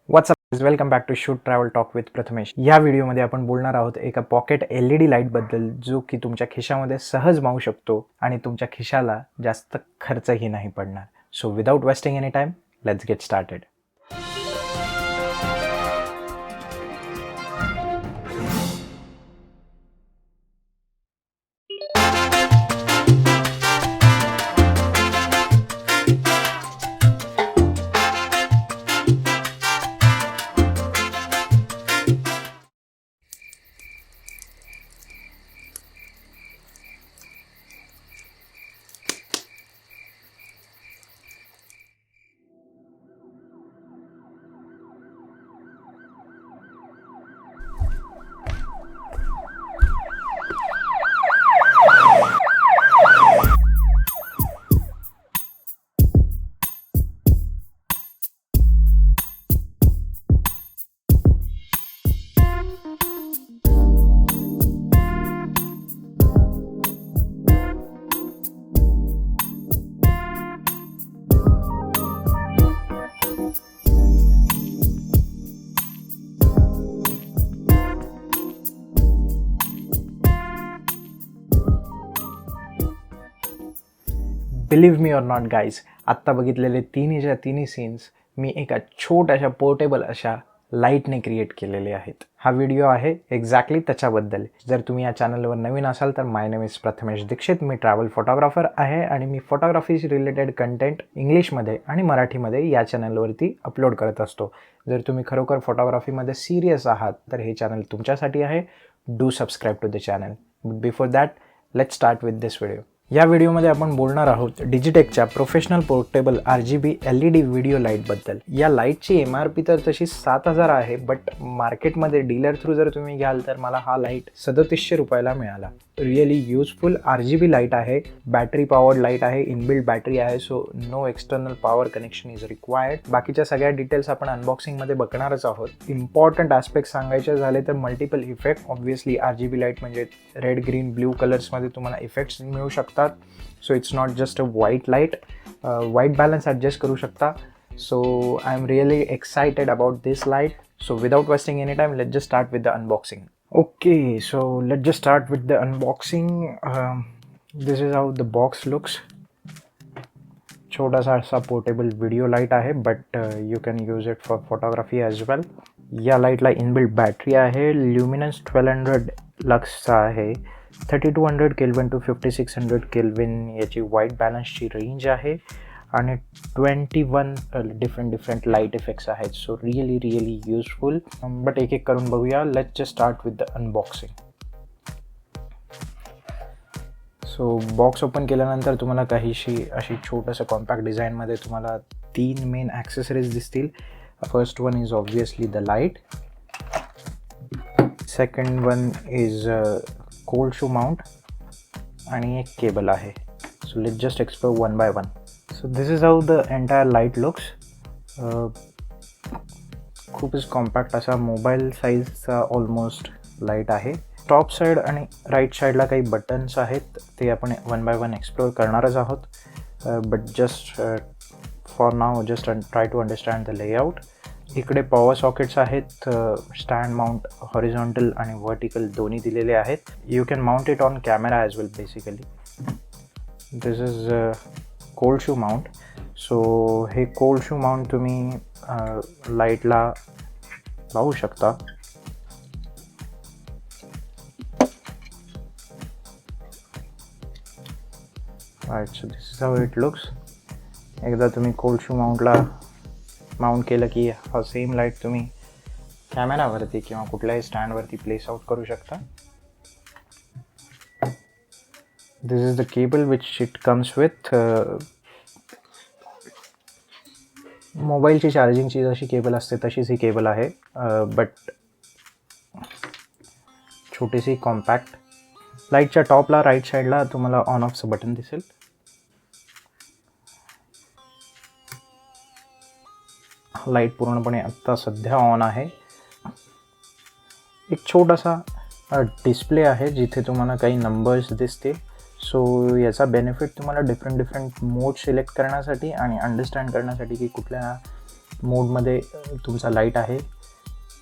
WhatsApp welcome back to shoot travel talk with Prathamesh. या व्हिडिओमध्ये आपण बोलणार आहोत एका पॉकेट LED लाईटबद्दल, जो की तुमच्या खिशामध्ये सहज मावू शकतो आणि तुमच्या खिशाला जास्त खर्चही नाही पडणार. So without wasting any time, let's get started. Believe me or not guys, आत्ता बघितलेले तिन्ही सीन्स मी एका छोट्याशा पोर्टेबल अशा लाईटने क्रिएट केलेले आहेत. हा व्हिडिओ आहे एक्झॅक्टली त्याच्याबद्दल. जर तुम्ही या चॅनलवर नवीन असाल तर my name is Prathamesh Dixit. मी ट्रॅव्हल फोटोग्राफर आहे आणि मी फोटोग्राफीशी रिलेटेड कंटेंट इंग्लिशमध्ये आणि मराठीमध्ये या चॅनलवरती अपलोड करत असतो. जर तुम्ही खरोखर फोटोग्राफीमध्ये सिरियस आहात तर हे चॅनल तुमच्यासाठी आहे. Do subscribe to the channel. But before that, let's start with this video. या व्हिडिओमध्ये आपण बोलणार आहोत डिजिटेकच्या professional portable RGB LED video लाईटबद्दल. या लाईटची MRP तर तशी 7,000 आहे, बट मार्केटमध्ये डीलर थ्रू जर तुम्ही घ्याल तर मला हा लाईट 3700 रुपयाला मिळाला. रिअली युजफुल RGB लाईट आहे. बॅटरी पॉवर्ड लाईट आहे, इनबिल्ट बॅटरी आहे, so no external power connection is required. बाकीच्या सगळ्या डिटेल्स आपण अनबॉक्सिंगमध्ये बघणारच आहोत. इम्पॉर्टंट ॲस्पेक्ट सांगायचे झाले तर multiple effect. Obviously RGB light म्हणजे रेड, ग्रीन, ब्ल्यू कलर्समध्ये तुम्हाला इफेक्ट्स मिळू शकतात. So it's not just a white light. White balance adjust करू शकता. So I am really excited about this light. So without wasting any time, let's just start with the unboxing. Okay, so let's just start with the unboxing. This is how the box looks. छोटा सा ऐसा portable video light आहे, but you can use it for photography as well. या लाईटला inbuilt battery आहे. ल्युमिनन्स 1200 लक्सचा आहे. 3200 kelvin to 5600 kelvin याची white बॅलन्सची range आहे आणि 21 डिफरंट लाईट इफेक्ट्स आहेत. So really useful. बट एक एक करून बघूया. Let's just start with the unboxing. So box open केल्यानंतर तुम्हाला काहीशी अशी छोटंसं कॉम्पॅक्ट डिझाईनमध्ये तुम्हाला 3 मेन ॲक्सेसरीज दिसतील. First one is obviously the light. Second one is cold shoe mount आणि एक केबल आहे. So let's just explore one by one. So this is how the entire light looks. खूपच compact असा mobile साईजचा almost light आहे. Top side आणि right साईडला काही बटन्स आहेत, ते आपण वन बाय वन एक्सप्लोर करणारच आहोत. But just for now just try to understand the layout. इकडे पॉवर सॉकेट्स आहेत. स्टँड माउंट हॉरिझॉन्टल आणि व्हर्टिकल दोन्ही दिलेले आहेत. You can mount it on camera as well basically. This is cold shoe mount. So हे cold shoe mount तुम्ही लाईटला लावू शकता. Right, so this is how it looks. एकदा तुम्ही कोल्ड शू माउंटला माउंट केलं की हा सेम लाईट तुम्ही कॅमेरावरती किंवा कुठल्याही स्टँडवरती प्लेस आउट करू शकता. This is the cable which it comes with. मोबाईलची चार्जिंगची जशी केबल असते तशीच ही केबल आहे, बट छोटीशी कॉम्पॅक्ट. लाईटच्या टॉपला राईट साईडला तुम्हाला ऑन ऑफचं बटन दिसेल. लाईट पूर्णपणे आत्ता सध्या ऑन आहे. एक छोटासा डिस्प्ले आहे जिथे तुम्हाला काही नंबर्स दिसते. सो याचा बेनिफिट तुम्हाला डिफरंट मोड सिलेक्ट करण्यासाठी आणि अंडरस्टँड करण्यासाठी की कुठल्या मोडमध्ये तुमचा लाईट आहे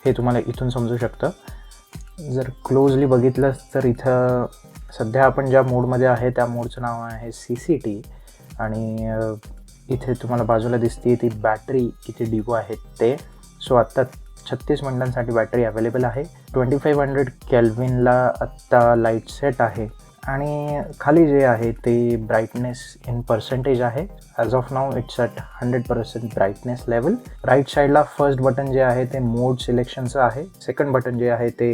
हे तुम्हाला इथून समजू शकतं. जर क्लोजली बघितलं तर इथं सध्या आपण ज्या मोडमध्ये आहे त्या मोडचं नाव आहे CCT. आणि इथे तुम्हाला बाजूला दिसते ती बॅटरी किती डिपो आहे ते. सो आत्ता 36 मिनिटांसाठी बॅटरी अवेलेबल आहे. 2500 केल्विनला आत्ता लाईट सेट आहे. आणि खाली जे आहे ते ब्राईटनेस इन पर्सेंटेज आहे. As of now it's at 100% brightness level. Right साईडला फर्स्ट बटन जे आहे ते मोड सिलेक्शनचं आहे. सेकंड बटन जे आहे ते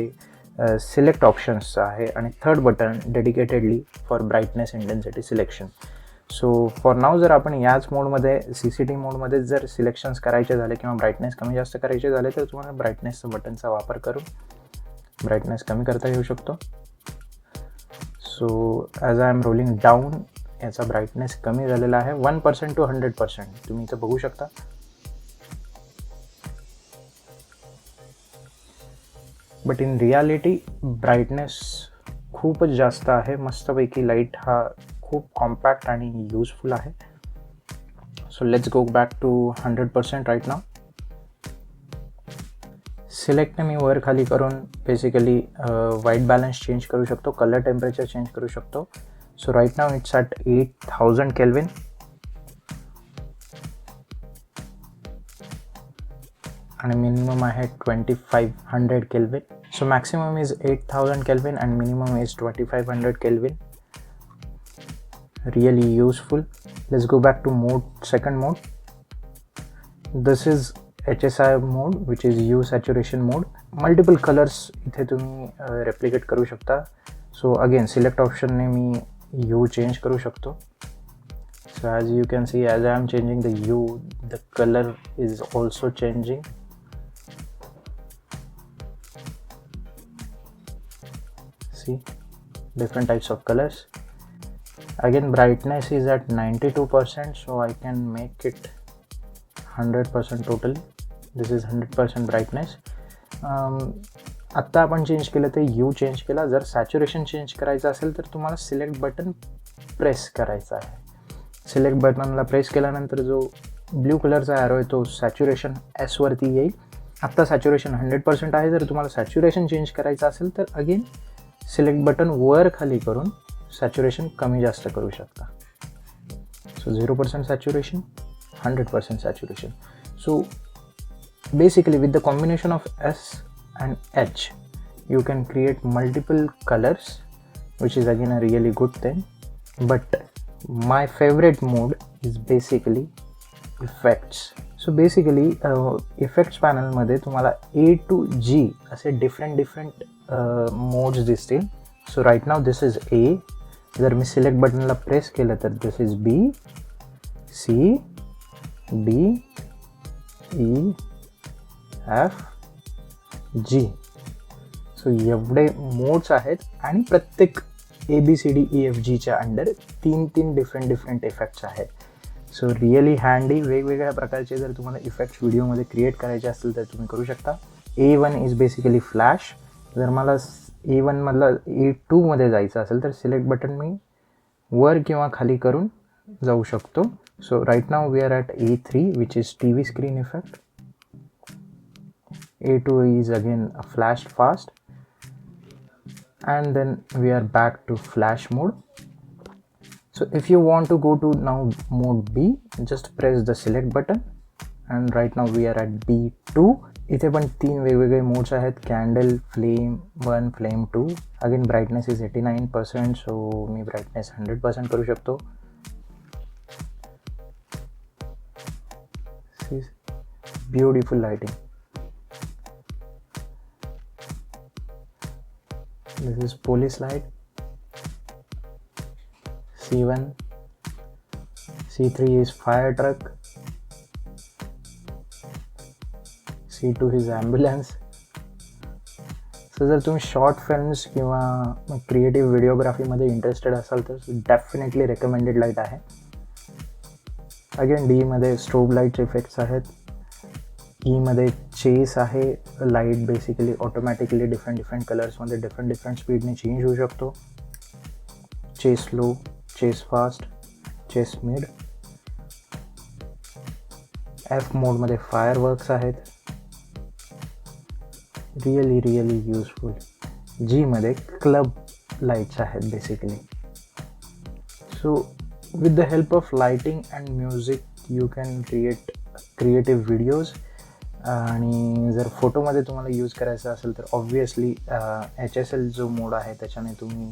सिलेक्ट ऑप्शन्सचं आहे. आणि third button dedicatedly for brightness intensity selection. So for now जर आपण याच मोडमध्ये CCT मोडमध्ये जर सिलेक्शन्स करायचे झाले किंवा ब्राईटनेस कमी जास्त करायचे झाले तर तुम्हाला ब्राईटनेसचं बटनचा वापर करून ब्राईटनेस कमी करता येऊ शकतो. So as I am rolling down याचा ब्राईटनेस कमी झालेला आहे 1% to 100%. तुम्ही इथं बघू शकता. बट इन रियालिटी ब्राईटनेस खूपच जास्त आहे. मस्तपैकी लाईट हा खूप कॉम्पॅक्ट आणि यूजफुल आहे. So let's go back to 100% right now. सिलेक्टने मी वर खाली करून बेसिकली व्हाईट बॅलन्स चेंज करू शकतो, कलर टेम्परेचर चेंज करू शकतो. So right now it's at 8000 kelvin. आणि मिनिमम आहे 2500 kelvin. So maximum is 8000 kelvin and minimum is 2500 kelvin. Really useful. Let's go back to second mode. This is HSI mode, which is hue saturation mode. Multiple colors इथे तुम्ही replicate करू शकता. So again select option ने मी hue change करू शकतो. So as you can see, as I am changing the hue, the color is also changing. See, different types of colors. Again brightness is at 92%, so I can make it 100% totally. This is 100% brightness. आत्ता आपण change केलं ते you change केला. जर saturation change करायचं असेल तर तुम्हाला सिलेक्ट बटन प्रेस करायचा आहे. सिलेक्ट बटनला प्रेस केल्यानंतर जो ब्ल्यू कलरचा ॲरो आहे तो सॅच्युरेशन S वरती येईल. आत्ता सॅच्युरेशन 100% आहे. जर तुम्हाला सॅच्युरेशन चेंज करायचं असेल तर अगेन सिलेक्ट बटन वर खाली करून सॅच्युरेशन कमी जास्त करू शकता. So 0% saturation, 100% saturation. So basically with the combination of S and H you can create multiple colors, which is again a really good thing. But my favorite mode is basically effects. So basically effects panel मध्ये तुम्हाला A to G असे different modes दिसतील. So right now this is A. जर मी select बटनला press केलं तर this is B, C, D, E, F, G. So एवढे modes आहेत आणि प्रत्येक ABCDEFGच्या अंडर 3 डिफरंट इफेक्ट्स आहेत. So really handy. वेगवेगळ्या प्रकारचे जर तुम्हाला इफेक्ट्स व्हिडिओमध्ये क्रिएट करायचे असतील तर तुम्ही करू शकता. A1 is basically flash. जर मला A1 मधलं A2 मध्ये जायचं असेल तर सिलेक्ट बटन मी वर किंवा खाली करून जाऊ शकतो. So right now we are at A3 which is TV screen effect. A2 is again a flash fast, and then we are back to flash mode. So if you want to go to now mode B, just press the select button, and right now we are at B2. इथे पण 3 वेगवेगळे modes आहेत. Candle, flame 1, flame 2. Again brightness is 89%, so me brightness 100% करू शकतो. Beautiful lighting. This is police light. C1, C3 is fire truck, C2 is ambulance. So जर तुम्ही short films किंवा creative व्हिडिओग्राफीमध्ये इंटरेस्टेड असाल तर डेफिनेटली रेकमेंडेड लाईट आहे. Again डीमध्ये स्ट्रोब लाईट इफेक्ट्स आहेत. ईमध्ये चेस आहे. लाईट बेसिकली ऑटोमॅटिकली डिफरंट कलर्समध्ये डिफरंट स्पीडने चेंज होऊ शकतो. Chase low, chase fast, chase mid. F मोडमध्ये फायरवर्क्स आहेत, रिअली युजफुल. G मध्ये क्लब लाईट्स आहेत basically. So with the help of lighting and music you can create creative videos. आणि जर फोटोमध्ये तुम्हाला यूज करायचं असेल तर ऑब्वियसली HSL जो मोड आहे त्याच्याने तुम्ही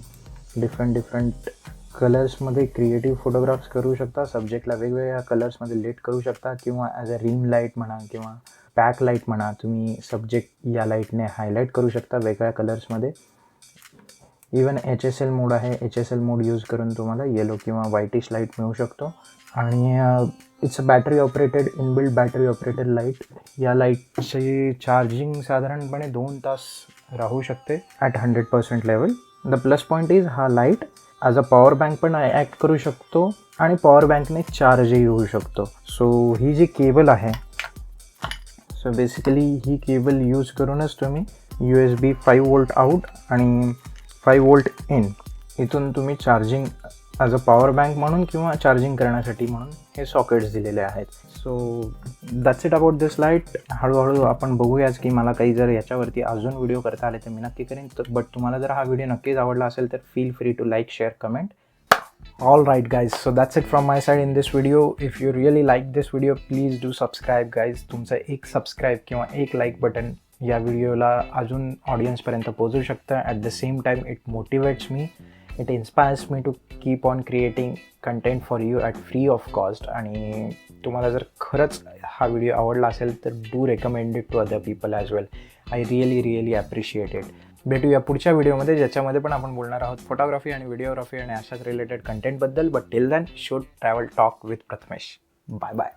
डिफरंट कलर्समध्ये क्रिएटिव्ह फोटोग्राफ्स करू शकता. सब्जेक्टला वेगवेगळ्या कलर्समध्ये लेट करू शकता, किंवा ॲज अ रिंग लाईट म्हणा किंवा पॅक लाईट म्हणा, तुम्ही सब्जेक्ट या लाईटने हायलाईट करू शकता वेगळ्या कलर्समध्ये. इवन HSL मोड आहे, HSL मोड यूज करून तुम्हाला येलो किंवा व्हाईटिश लाईट मिळू शकतो. आणि it's a battery operated, inbuilt battery operated light. या लाईटची चार्जिंग साधारणपणे 2 तास राहू शकते at 100% level. The plus point is हा light as a power bank पण ॲक्ट करू शकतो आणि पॉवर बँकने चार्जही होऊ शकतो. सो ही जी केबल आहे, सो बेसिकली ही केबल यूज करूनच तुम्ही USB 5 वोल्ट आउट आणि 5 वोल्ट इन इथून तुम्ही charging as a power bank म्हणून किंवा चार्जिंग करण्यासाठी म्हणून हे सॉकेट्स दिलेले आहेत. So that's it about this light. हळूहळू आपण बघूयाच की मला काही जर याच्यावरती अजून व्हिडिओ करता आले तर मी नक्की करेन. बट तुम्हाला जर हा व्हिडिओ नक्कीच आवडला असेल तर feel free to like, share, comment. All right guys, so that's it from my side in this video. If you really like this video, please do subscribe guys. तुमचं एक सबस्क्राईब किंवा एक लाईक बटन या व्हिडिओला अजून ऑडियन्सपर्यंत पोहोचू शकतं. At the same time it motivates me, it inspires me to keep on creating content for you at free of cost. आणि तुम्हाला जर खरंच हा व्हिडिओ आवडला असेल तर do recommend it to other people as well. I really appreciate it. भेटूया पुढच्या व्हिडिओमध्ये, ज्याच्यामध्ये पण आपण बोलणार आहोत फोटोग्राफी आणि व्हिडिओग्राफी आणि अशाच रिलेटेड कंटेंटबद्दल. But till then, should travel talk with Prathamesh. Bye bye.